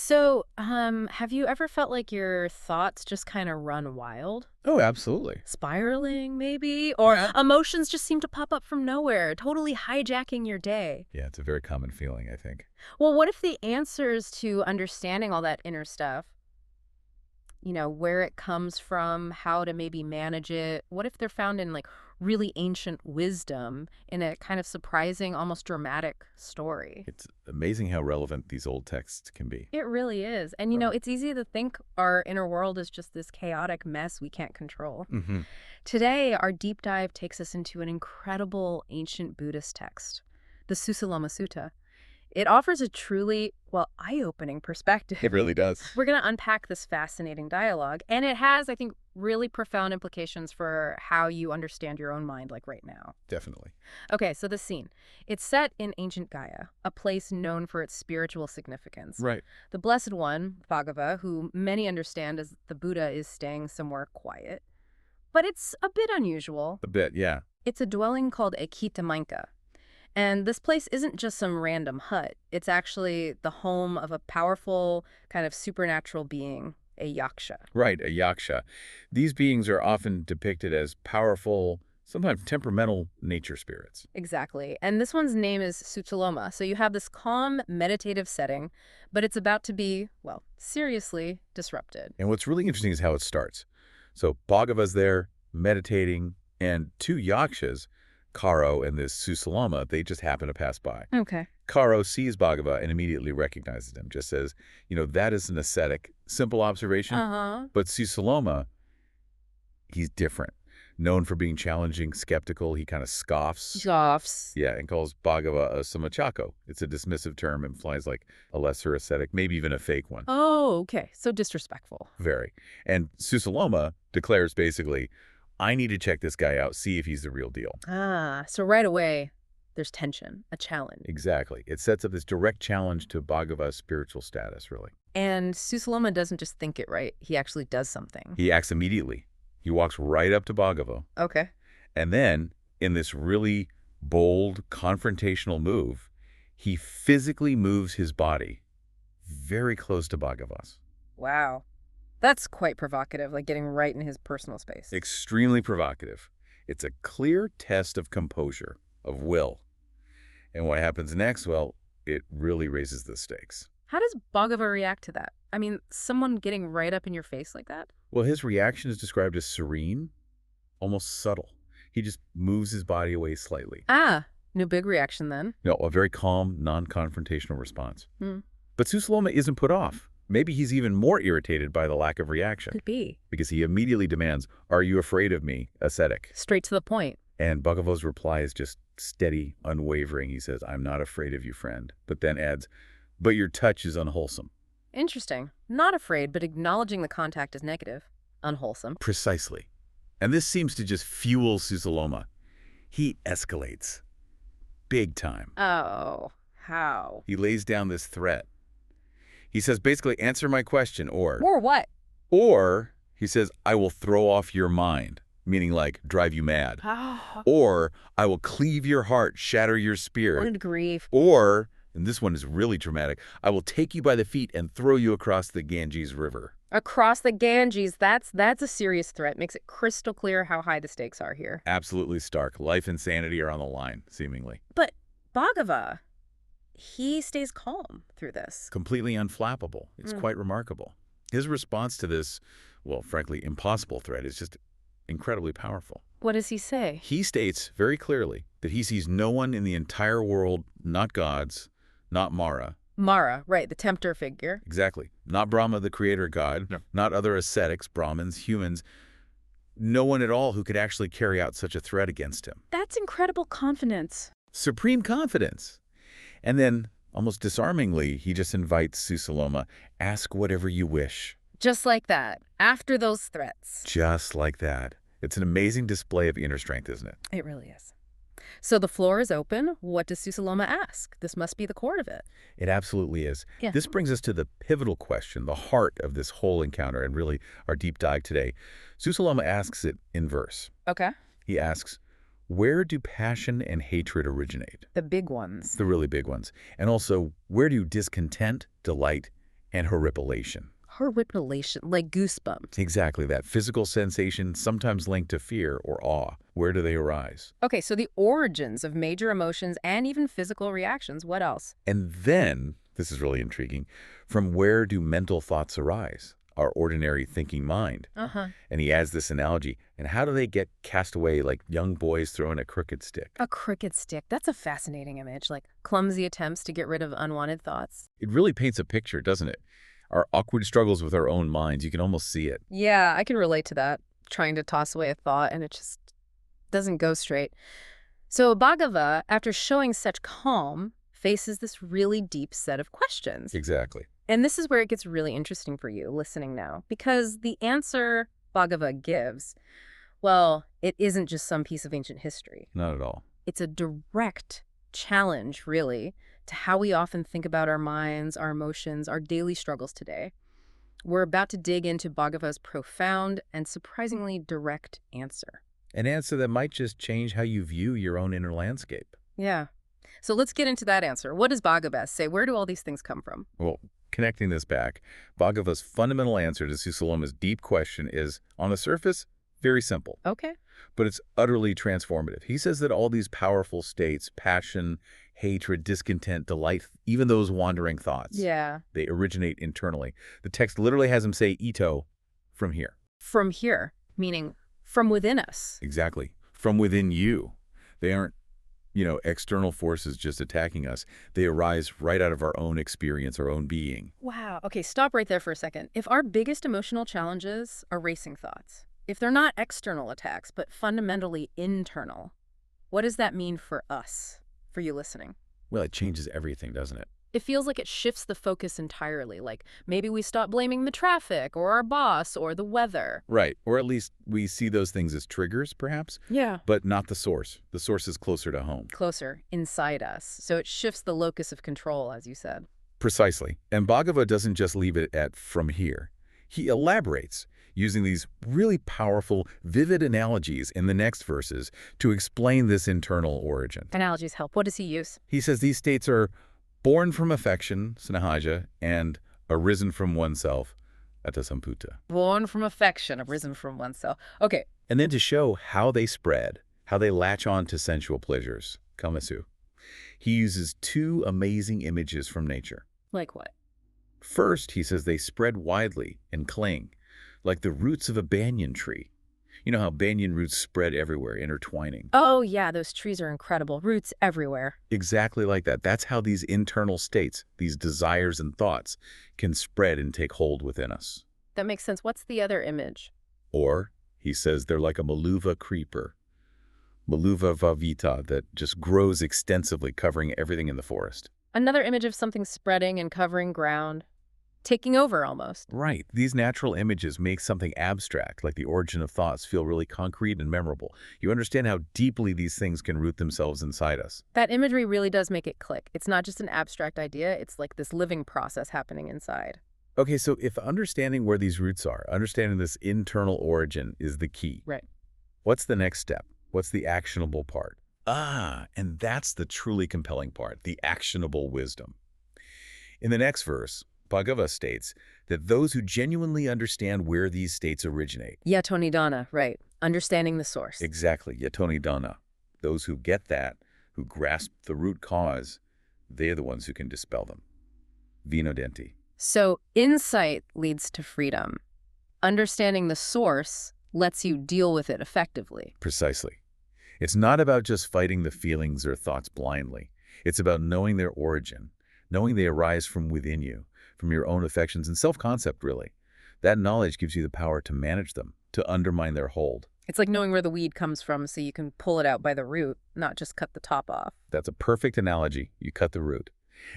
So, have you ever felt like your thoughts just kind of run wild? Oh, absolutely. Spiraling, maybe? Or emotions just seem to pop up from nowhere, totally hijacking your day? Yeah, it's a very common feeling, I think. Well, what if the answers to understanding all that inner stuff, where it comes from, how to maybe manage it, what if they're found in like really ancient wisdom in a kind of surprising, almost dramatic story? It's amazing how relevant these old texts can be. It really is. And, it's easy to think our inner world is just this chaotic mess we can't control. Hmm. Today, our deep dive takes us into an incredible ancient Buddhist text, the Sutta. It offers a truly, well, eye-opening perspective. It really does. We're going to unpack this fascinating dialogue, and it has, I think, really profound implications for how you understand your own mind, like right now. Definitely. Okay, so the scene. It's set in ancient Gayā, a place known for its spiritual significance. Right. The Blessed One, Bhagava, who many understand as the Buddha, is staying somewhere quiet. But it's a bit unusual. A bit, yeah. It's a dwelling called a Manka. And this place isn't just some random hut. It's actually the home of a powerful, kind of supernatural being, a Yaksha. Right, a yaksha. These beings are often depicted as powerful, sometimes temperamental nature spirits. Exactly. And this one's name is Sūciloma. So you have this calm, meditative setting, but it's about to be, well, seriously disrupted. And what's really interesting is how it starts. So Bhagava's there, meditating, and two yakshas, Kharō and this Sūciloma, they just happen to pass by. Okay. Kharō sees Bhagava and immediately recognizes him, just says, that is an ascetic, simple observation. Uh-huh. But Sūciloma, he's different. Known for being challenging, skeptical, he kind of scoffs. Scoffs. Yeah, and calls Bhagava a samachako. It's a dismissive term, implies like a lesser ascetic, maybe even a fake one. Oh, okay. So disrespectful. Very. And Sūciloma declares basically, I need to check this guy out, see if he's the real deal. Ah, so right away, there's tension, a challenge. Exactly. It sets up this direct challenge to Bhagava's spiritual status, really. And Sūciloma doesn't just think it right. He actually does something. He acts immediately. He walks right up to Bhagava. Okay. And then, in this really bold, confrontational move, he physically moves his body very close to Bhagava's. Wow. That's quite provocative, like getting right in his personal space. Extremely provocative. It's a clear test of composure, of will. And what happens next? Well, it really raises the stakes. How does Bhagava react to that? I mean, someone getting right up in your face like that? Well, his reaction is described as serene, almost subtle. He just moves his body away slightly. Ah, no big reaction then. No, a very calm, non-confrontational response. Hmm. But Sūciloma isn't put off. Maybe he's even more irritated by the lack of reaction. Could be. Because he immediately demands, are you afraid of me, ascetic? Straight to the point. And Bhagava's reply is just steady, unwavering. He says, I'm not afraid of you, friend. But then adds, but your touch is unwholesome. Interesting. Not afraid, but acknowledging the contact is negative. Unwholesome. Precisely. And this seems to just fuel Sūciloma. He escalates. Big time. Oh, how? He lays down this threat. He says, basically, answer my question, or... Or what? Or, he says, I will throw off your mind, meaning like drive you mad. Oh, Or, I will cleave your heart, shatter your spirit. good grief. Or, and this one is really dramatic, I will take you by the feet and throw you across the Ganges River. Across the Ganges, that's a serious threat. Makes it crystal clear how high the stakes are here. Absolutely stark. Life and sanity are on the line, seemingly. But Bhagava, he stays calm through this. Completely unflappable. It's quite remarkable. His response to this, well, frankly, impossible threat is just incredibly powerful. What does he say? He states very clearly that he sees no one in the entire world, not gods, not Mara. Mara, right, the tempter figure. Exactly. Not Brahma, the creator god, No. not other ascetics, Brahmins, humans. No one at all who could actually carry out such a threat against him. That's incredible confidence. Supreme confidence. And then, almost disarmingly, he just invites Sūciloma, ask whatever you wish. Just like that, after those threats. Just like that. It's an amazing display of inner strength, isn't it? It really is. So the floor is open. What does Sūciloma ask? This must be the core of it. It absolutely is. Yeah. This brings us to the pivotal question, the heart of this whole encounter, and really our deep dive today. Sūciloma asks it in verse. Okay. He asks, where do passion and hatred originate? The big ones. The really big ones. And also, where do discontent, delight, and horripilation. Horripilation, like goosebumps. Exactly that. Physical sensation, sometimes linked to fear or awe. Where do they arise? Okay, so the origins of major emotions and even physical reactions. What else? And then, this is really intriguing, from where do mental thoughts arise? Our ordinary thinking mind. Uh-huh. And he adds this analogy. And how do they get cast away like young boys throwing a crooked stick? A crooked stick. That's a fascinating image, like clumsy attempts to get rid of unwanted thoughts. It really paints a picture, doesn't it? Our awkward struggles with our own minds. You can almost see it. Yeah, I can relate to that. Trying to toss away a thought and it just doesn't go straight. So Bhagava, after showing such calm, faces this really deep set of questions. Exactly. And this is where it gets really interesting for you listening now, because the answer Bhagava gives, well, it isn't just some piece of ancient history. Not at all. It's a direct challenge, really, to how we often think about our minds, our emotions, our daily struggles today. We're about to dig into Bhagava's profound and surprisingly direct answer. An answer that might just change how you view your own inner landscape. Yeah. So let's get into that answer. What does Bhagava say? Where do all these things come from? Well, connecting this back, Bhagava's fundamental answer to Sūciloma's deep question is, on the surface, very simple. Okay. But it's utterly transformative. He says that all these powerful states, passion, hatred, discontent, delight, even those wandering thoughts, Yeah. they originate internally. The text literally has him say, ito, from here. From here, meaning from within us. Exactly. From within you. They aren't, external forces just attacking us. They arise right out of our own experience, our own being. Wow. Okay, stop right there for a second. If our biggest emotional challenges are racing thoughts, if they're not external attacks, but fundamentally internal, what does that mean for us, for you listening? Well, it changes everything, doesn't it? It feels like it shifts the focus entirely. Like maybe we stop blaming the traffic or our boss or the weather. Right. Or at least we see those things as triggers, perhaps, Yeah. but not the source. The source is closer to home. Closer, inside us. So it shifts the locus of control, as you said. Precisely. And Bhagava doesn't just leave it at from here. He elaborates, using these really powerful, vivid analogies in the next verses to explain this internal origin. Analogies help. What does he use? He says these states are born from affection, snehaja, and arisen from oneself, atasamputa. Born from affection, arisen from oneself. Okay. And then to show how they spread, how they latch on to sensual pleasures, kamasu, he uses two amazing images from nature. Like what? First, he says they spread widely and cling, like the roots of a banyan tree. You know how banyan roots spread everywhere, intertwining. Oh, yeah, those trees are incredible. Roots everywhere. Exactly like that. That's how these internal states, these desires and thoughts, can spread and take hold within us. That makes sense. What's the other image? Or, he says, they're like a maluva creeper, maluva vavita, that just grows extensively, covering everything in the forest. Another image of something spreading and covering ground. Taking over, almost. Right. These natural images make something abstract, like the origin of thoughts, feel really concrete and memorable. You understand how deeply these things can root themselves inside us. That imagery really does make it click. It's not just an abstract idea. It's like this living process happening inside. Okay, so if understanding where these roots are, understanding this internal origin is the key. Right. What's the next step? What's the actionable part? And that's the truly compelling part, the actionable wisdom. In the next verse, Bhagava states that those who genuinely understand where these states originate. Yatonidana, right. Understanding the source. Exactly, yatonidana. Those who get that, who grasp the root cause, they're the ones who can dispel them. Vinodenti. So insight leads to freedom. Understanding the source lets you deal with it effectively. Precisely. It's not about just fighting the feelings or thoughts blindly. It's about knowing their origin, knowing they arise from within you, from your own affections and self-concept, really. That knowledge gives you the power to manage them, to undermine their hold. It's like knowing where the weed comes from so you can pull it out by the root, not just cut the top off. That's a perfect analogy. You cut the root.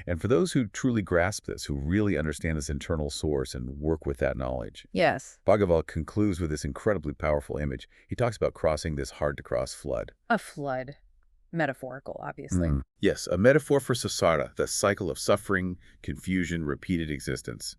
And for those who truly grasp this, who really understand this internal source and work with that knowledge, Yes. Bhagavad concludes with this incredibly powerful image. He talks about crossing this hard-to-cross flood. A flood. Metaphorical, obviously. Yes, a metaphor for samsara, the cycle of suffering, confusion, repeated existence.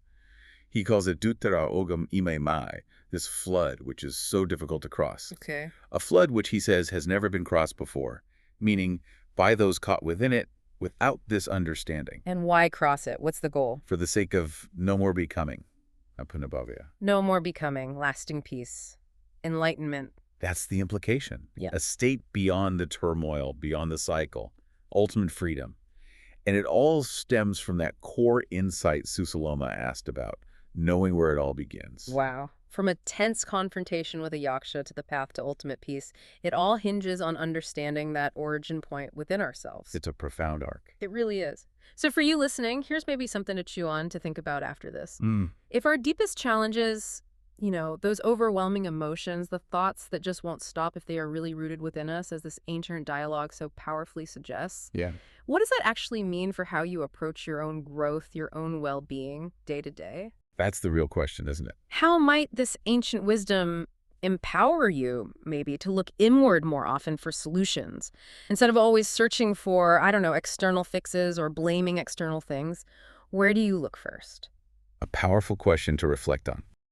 He calls it duttara ogam ime mai, this flood which is so difficult to cross. Okay. A flood which he says has never been crossed before, meaning by those caught within it, without this understanding, And why cross it? What's the goal? for the sake of no more becoming, apunabhavya. No more becoming, lasting peace, enlightenment. That's the implication. Yeah. A state beyond the turmoil, beyond the cycle, ultimate freedom. And it all stems from that core insight Sūciloma asked about, knowing where it all begins. Wow. From a tense confrontation with a yaksha to the path to ultimate peace, it all hinges on understanding that origin point within ourselves. It's a profound arc. It really is. So for you listening, here's maybe something to chew on, to think about after this. If our deepest challenges, those overwhelming emotions, the thoughts that just won't stop if they are really rooted within us, as this ancient dialogue so powerfully suggests, Yeah. what does that actually mean for how you approach your own growth, your own well-being day to day? That's the real question, isn't it? How might this ancient wisdom empower you, maybe, to look inward more often for solutions? Instead of always searching for, I don't know, external fixes or blaming external things, where do you look first? A powerful question to reflect on.